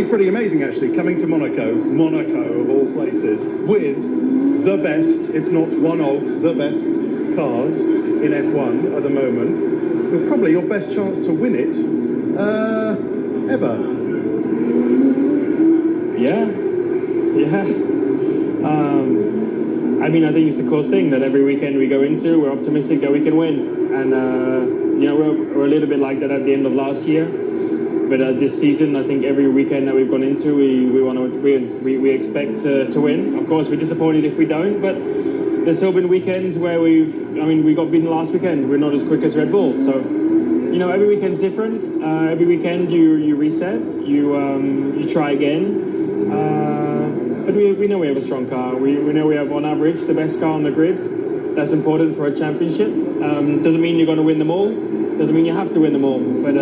be pretty amazing, actually, coming to Monaco of all places, with the best, if not one of the best cars in F1 at the moment, with probably your best chance to win it ever. Yeah. I mean, I think it's a cool thing that every weekend we go into, we're optimistic that we can win. And, we're a little bit like that at the end of last year. But this season, I think every weekend that we've gone into, we want to win. We expect to win. Of course, we're disappointed if we don't, but there's still been weekends where we got beaten last weekend. We're not as quick as Red Bull. So, every weekend's different. Every weekend you reset, you try again. But we know we have a strong car. We know we have, on average, the best car on the grid. That's important for a championship. Doesn't mean you're going to win them all. Doesn't mean you have to win them all. But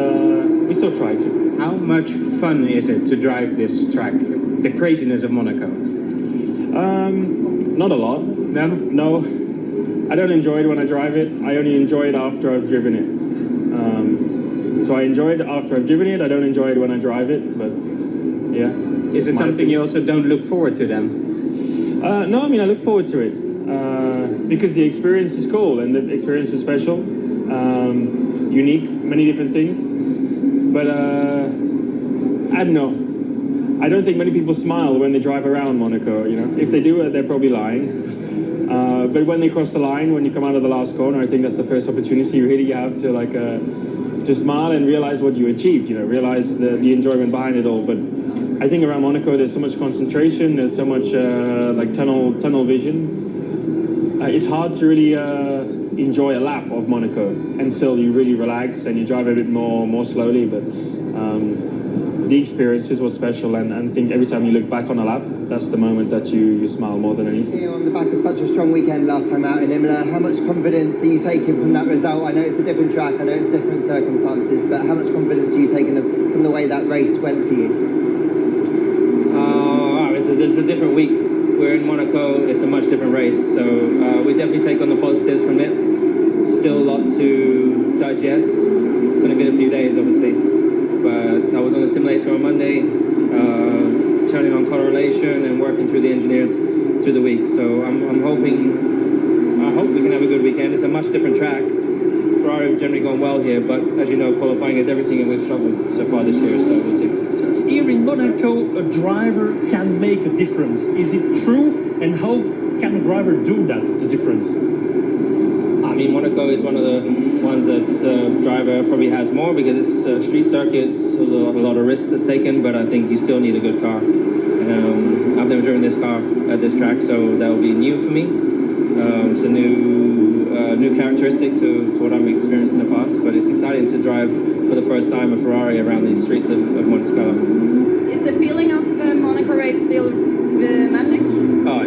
we still try to. How much fun is it to drive this track? The craziness of Monaco? Not a lot. No? I don't enjoy it when I drive it. I only enjoy it after I've driven it. So I enjoy it after I've driven it. I don't enjoy it when I drive it, but yeah. Is it something you also don't look forward to then? No, I mean, I look forward to it. Because the experience is cool and the experience is special. Unique, many different things. But I don't know. I don't think many people smile when they drive around Monaco, If they do, they're probably lying. But when they cross the line, when you come out of the last corner, I think that's the first opportunity really you have to to smile and realize what you achieved, realize the enjoyment behind it all. But I think around Monaco, there's so much concentration, there's so much tunnel vision. It's hard to really enjoy a lap of Monaco until you really relax and you drive a bit more slowly. But the experiences were special, and I think every time you look back on a lap, that's the moment that you smile more than anything. On the back of such a strong weekend last time out in Imola, how much confidence are you taking from that result? I know it's a different track, I know it's different circumstances, but how much confidence are you taking from the way that race went for you? It's a different week. We're in Monaco, it's a much different race, so we definitely take on the positives from it. Still a lot to digest. It's only been a few days, obviously. But I was on the simulator on Monday, turning on correlation and working through the engineers through the week. So I hope we can have a good weekend. It's a much different track. Ferrari have generally gone well here, but as you know, qualifying is everything, and we've struggled so far this year, so we'll see. Here in Monaco, a driver can make a difference. Is it true? And how can a driver do that, the difference? I mean, Monaco is one of the ones that the driver probably has more because it's street circuits, a lot of risk that's taken, but I think you still need a good car. I've never driven this car at this track, so that will be new for me. It's a new characteristic to what I've experienced in the past, but it's exciting to drive for the first time a Ferrari around these streets of Monaco. Is the feeling of Monaco race still magic? Oh,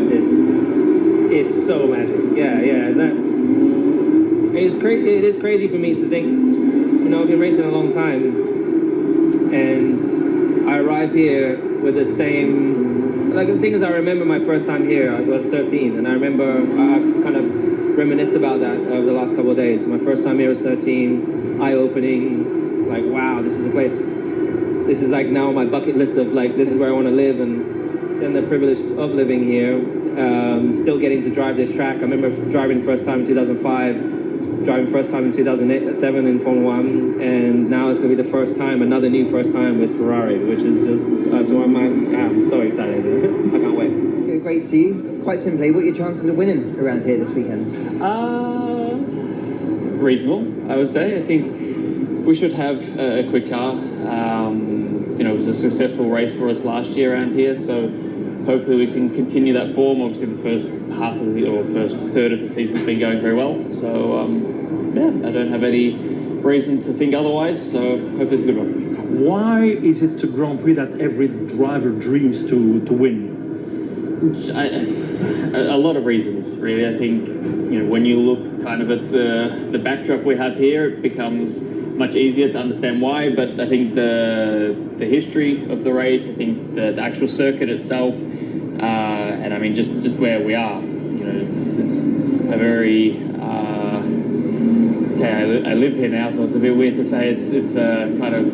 it's so magic. Yeah. It is crazy for me to think, I've been racing a long time, and I arrive here with the same, the thing is, I remember my first time here, I was 13, and I remember, I kind of reminisced about that over the last couple of days. My first time here was 13, eye-opening, wow, this is a place, this is now my bucket list of this is where I want to live, and then the privilege of living here, still getting to drive this track. I remember driving first time in 2005, driving first time in 2007 in Formula 1, and now it's going to be the first time, another new first time with Ferrari, which is just, so I'm so excited. I can't wait. It's great to see you. Quite simply, what are your chances of winning around here this weekend? Reasonable, I would say. I think we should have a quick car. It was a successful race for us last year around here, so hopefully we can continue that form. Obviously the first third of the season's been going very well, so I don't have any reason to think otherwise, so hopefully it's a good one. Why is it a Grand Prix that every driver dreams to win? A lot of reasons, really. I think, when you look kind of at the backdrop we have here, it becomes much easier to understand why, but I think the history of the race, I think the actual circuit itself, and I mean just where we are, it's a very I live here now, so it's a bit weird to say it's a kind of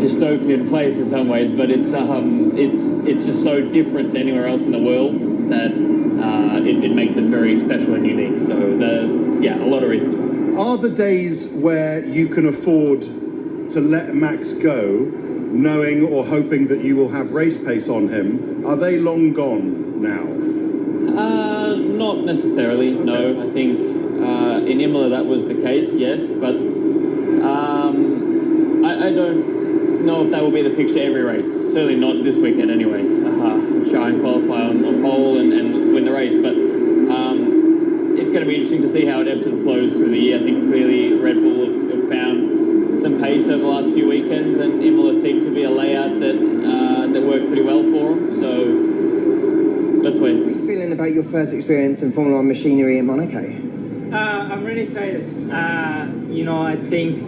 dystopian place in some ways, but it's just so different to anywhere else in the world that it makes it very special and unique. So a lot of reasons why. Are the days where you can afford to let Max go, knowing or hoping that you will have race pace on him, are they long gone now? Not necessarily, no. I think in Imola that was the case, yes, but I don't know if that will be the picture every race. Certainly not this weekend anyway. Try and qualify on pole and win the race, but it's going to be interesting to see how it ebbs and flows through the year. I think clearly Red Bull have found some pace over the last few weekends, and Imola seemed to be a layout that works pretty well for them. So let's wait and see. How are you feeling about your first experience in Formula One machinery in Monaco? I'm really excited. I think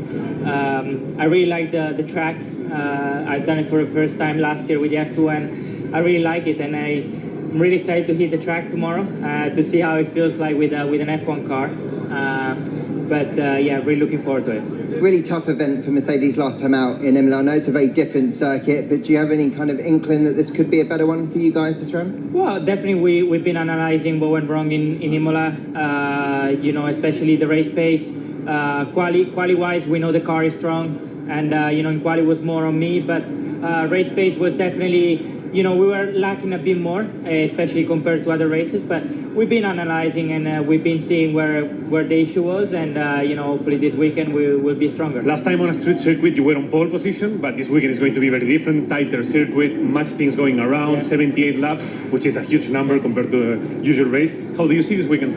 I really like the track. I've done it for the first time last year with the F2, and I really like it. And I'm really excited to hit the track tomorrow to see how it feels like with an F1 car. Really looking forward to it. Really tough event for Mercedes last time out in Imola. I know it's a very different circuit, but do you have any kind of inkling that this could be a better one for you guys this run? Well, definitely we've been analysing what went wrong in Imola, especially the race pace. Quali-wise, we know the car is strong, and, in quali was more on me, but race pace was definitely, we were lacking a bit more, especially compared to other races, but we've been analysing and we've been seeing where the issue was, and, hopefully this weekend we will be stronger. Last time on a street circuit you were on pole position, but this weekend is going to be very different, tighter circuit, much things going around, 78 laps, which is a huge number compared to a usual race. How do you see this weekend?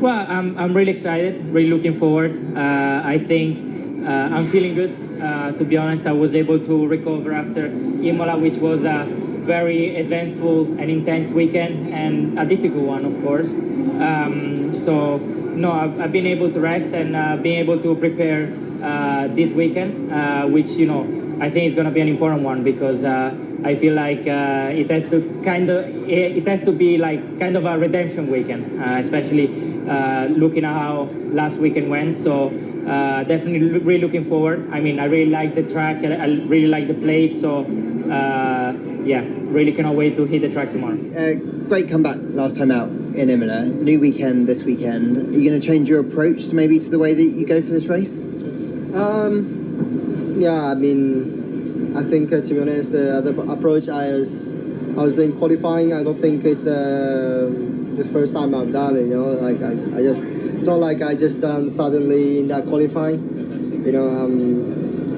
Well, I'm really excited, really looking forward. I think I'm feeling good. To be honest, I was able to recover after Imola, which was a very eventful and intense weekend, and a difficult one, of course. I've been able to rest and been able to prepare this weekend, which, I think is going to be an important one, because I feel like it has to be like kind of a redemption weekend, especially looking at how last weekend went. So definitely really looking forward. I mean, I really like the track. I really like the place. So really cannot wait to hit the track tomorrow. Great comeback last time out in Imola. New weekend this weekend. Are you going to change your approach to maybe to the way that you go for this race? I think to be honest, the approach I was doing qualifying, I don't think it's this first time I've done it. It's not like I just done suddenly in that qualifying.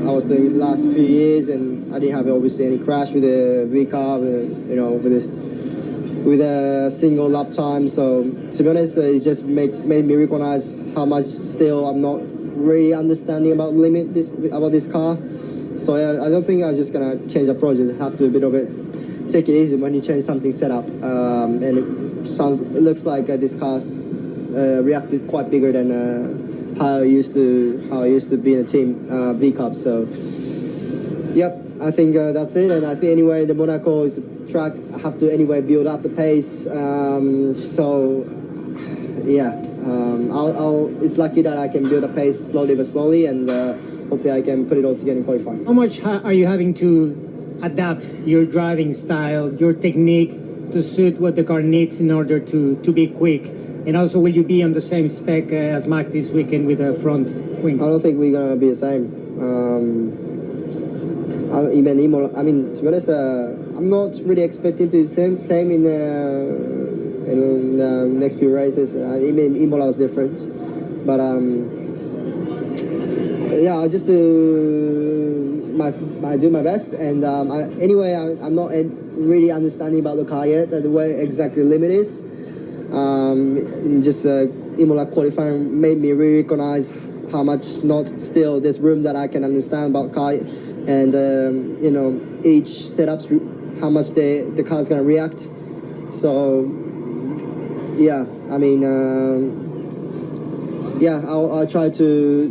I was doing it the last few years, and I didn't have obviously any crash with the V car, with a single lap time. So to be honest, it just made me recognize how much still I'm not really understanding about this car. So I don't think I'm just gonna change approach. I have to a bit of it take it easy when you change something set up. And it looks like this car's reacted quite bigger than how I used to be in a team V Cup. So yep, I think that's it. And I think anyway the Monaco is a track. I have to anyway build up the pace. It's lucky that I can build a pace slowly but slowly, and hopefully I can put it all together in qualifying. How much are you having to adapt your driving style, your technique to suit what the car needs in order to be quick? And also, will you be on the same spec as Mac this weekend with a front wing? I don't think we're gonna be the same. Even Imola. I mean, to be honest, I'm not really expecting to be the same in the next few races. Even Imola was different, but I'll just do my best. And I'm not really understanding about the car yet, the way exactly the limit is. Imola qualifying made me really recognize how much not still there's room that I can understand about car, and each setups how much the car's gonna react. So I'll try to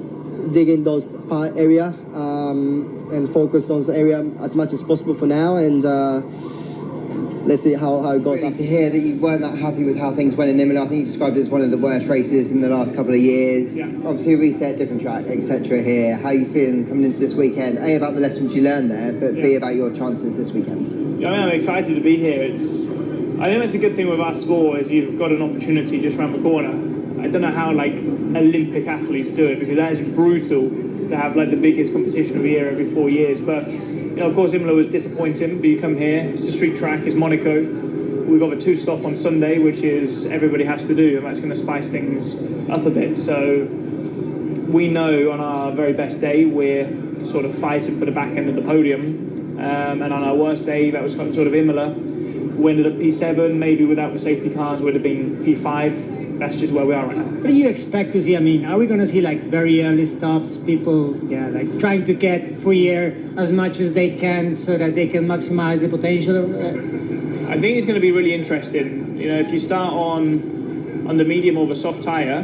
dig in those part area and focus on the area as much as possible for now, and let's see how it goes. Really to hear that you weren't that happy with how things went in Imola. I think you described it as one of the worst races in the last couple of years. Yeah. Obviously a reset, different track, etc. here. How are you feeling coming into this weekend? A, about the lessons you learned there, but B, about your chances this weekend. Yeah, I mean, I'm excited to be here. I think that's a good thing with our sport is you've got an opportunity just around the corner. I don't know how Olympic athletes do it because that is brutal to have the biggest competition of the year every 4 years. But of course Imola was disappointing, but you come here, it's a street track, it's Monaco. We've got a 2-stop on Sunday, which is everybody has to do, and that's going to spice things up a bit. So we know on our very best day we're sort of fighting for the back end of the podium, and on our worst day, that was sort of Imola, we ended up P7, maybe without the safety cars would have been P5. That's just where we are right now. What do you expect to see? I mean, are we going to see very early stops, people trying to get free air as much as they can so that they can maximize the potential? I think it's going to be really interesting. If you start on the medium or the soft tyre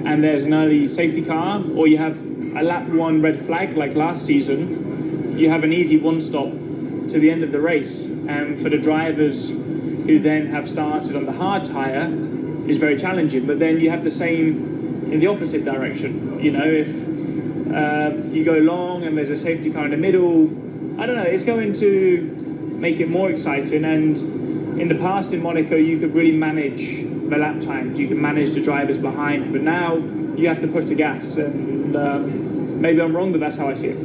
and there's an early safety car, or you have a lap 1 red flag like last season, you have an easy 1-stop to the end of the race. And for the drivers who then have started on the hard tyre, is very challenging. But then you have the same in the opposite direction. If you go long and there's a safety car in the middle, I don't know, it's going to make it more exciting. And in the past in Monaco, you could really manage the lap times, you can manage the drivers behind, but now you have to push the gas, and maybe I'm wrong, but that's how I see it.